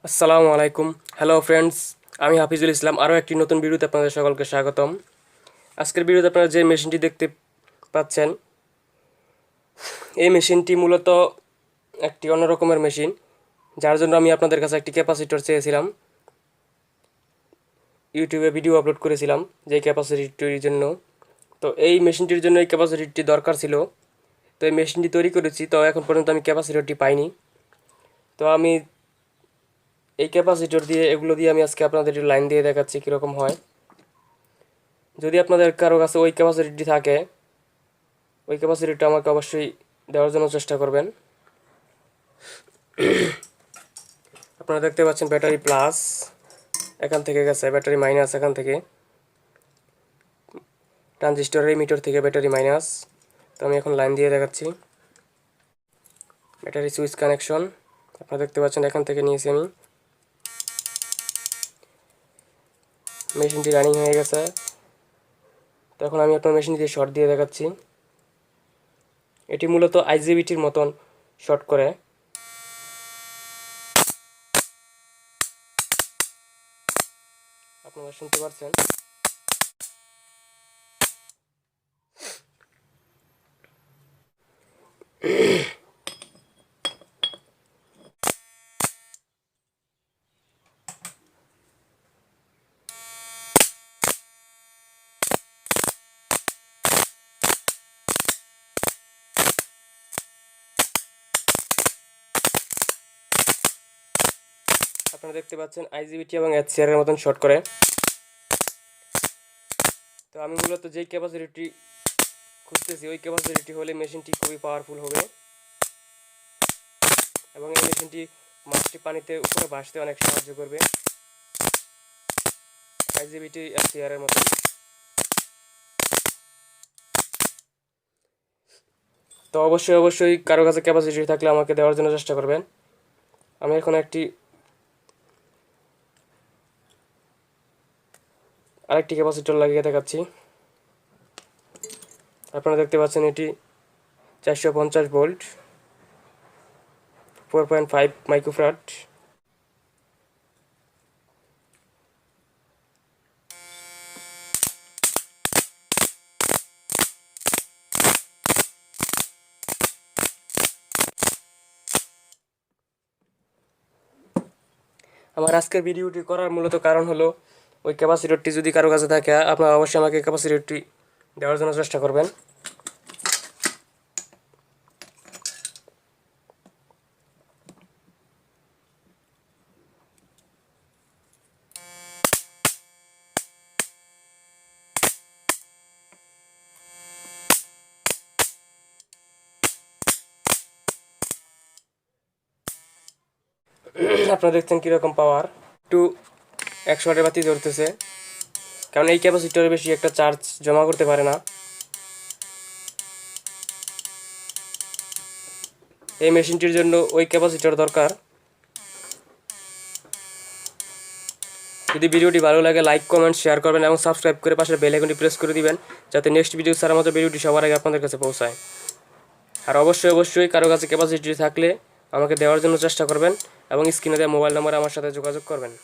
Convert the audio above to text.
আসসালামু আলাইকুম। Hello friends, আমি হাফিজুল ইসলাম। আরও একটি নতুন ভিডিওতে আপনাদের সকলকে স্বাগতম। আজকের ভিডিওতে আপনারা যে মেশিনটি দেখতে পাচ্ছেন, এই মেশিনটি মূলত একটি অন্য রকমের মেশিন, যার জন্য আমি আপনাদের কাছে একটি ক্যাপাসিটর চেয়েছিলাম। ইউটিউবে ভিডিও আপলোড করেছিলাম যে ক্যাপাসিটির জন্য। তো এই মেশিনটির জন্য এই ক্যাপাসিটির দরকার ছিল। তো এই মেশিনটি তৈরি করেছি, তো এখন পর্যন্ত আমি ক্যাপাসিটরটি পাইনি। তো আমি এই ক্যাপাসিটর দিয়ে এগুলো দিয়ে আমি আজকে আপনাদের লাইন দিয়ে দেখাচ্ছি কীরকম হয়। যদি আপনাদের কারো কাছে ওই ক্যাপাসিটিটি থাকে, ওই ক্যাপাসিটিটা আমাকে অবশ্যই দেওয়ার জন্য চেষ্টা করবেন। আপনারা দেখতে পাচ্ছেন ব্যাটারি প্লাস এখান থেকে গেছে, ব্যাটারি মাইনাস এখান থেকে, ট্রানজিস্টরের মিটার থেকে ব্যাটারি মাইনাস। তো আমি এখন লাইন দিয়ে দেখাচ্ছি। ব্যাটারি সুইচ কানেকশন আপনারা দেখতে পাচ্ছেন, এখান থেকে নিয়েছি আমি। মেশিনটি রানিং হয়ে গেছে। তো এখন আমি আপনার মেশিন দিয়ে শর্ট দিয়ে দেখাচ্ছি। এটি মূলত আইজিবিটির মতন শর্ট করে। আপনারা শুনতে পাচ্ছেন। আপনারা দেখতে পাচ্ছেন আইজিবিটি এবং এইচসিআর এর মতন শর্ট করে। তো আমি মূলত যেই ক্যাপাসিটি খুঁজতেছি, ওই ক্যাপাসিটি হলে মেশিনটি খুবই পাওয়ারফুল হবে এবং এই মেশিনটি মাছটি পানিতে উপরে ভাসতে অনেক সাহায্য করবে, আইজিবিটি এইচসিআর এর মতন। তো অবশ্যই কারো কাছে ক্যাপাসিটি থাকলে আমাকে দেওয়ার জন্য চেষ্টা করবেন। আমি এখন আরেকটি ক্যাপাসিটর লাগিয়ে দেখাচ্ছি। আপনারা দেখতে পাচ্ছেন এটি 450 ভোল্ট, 4.5 মাইক্রোফ্যারাড। আমার আজকের ভিডিওটি করার মূলত কারণ হলো, ওই ক্যাপাসিটরটি যদি কারো কাছে থাকে, আপনারা অবশ্যই আমাকে ক্যাপাসিটরটি দেওয়ার জন্য চেষ্টা করবেন। আপনারা দেখছেন কীরকম পাওয়ার। একটু 100 ওয়াটের বাতি জ্বলতেছে, কারণ এই ক্যাপাসিটরে বেশি একটা চার্জ জমা করতে পারে না। এই মেশিনটির জন্য ওই ক্যাপাসিটর দরকার। যদি ভিডিওটি ভালো লাগে, লাইক কমেন্ট শেয়ার করবেন এবং সাবস্ক্রাইব করে পাশের বেল আইকনটি প্রেস করে দিবেন, যাতে নেক্সট ভিডিও ছাড়ার মতো ভিডিওটি সবার আগে আপনাদের কাছে পৌঁছায়। আর অবশ্যই কারো কাছে ক্যাপাসিটি থাকলে আমাকে দেওয়ার জন্য চেষ্টা করবেন এবং স্ক্রিনে দেওয়া মোবাইল নম্বরে আমার সাথে যোগাযোগ করবেন।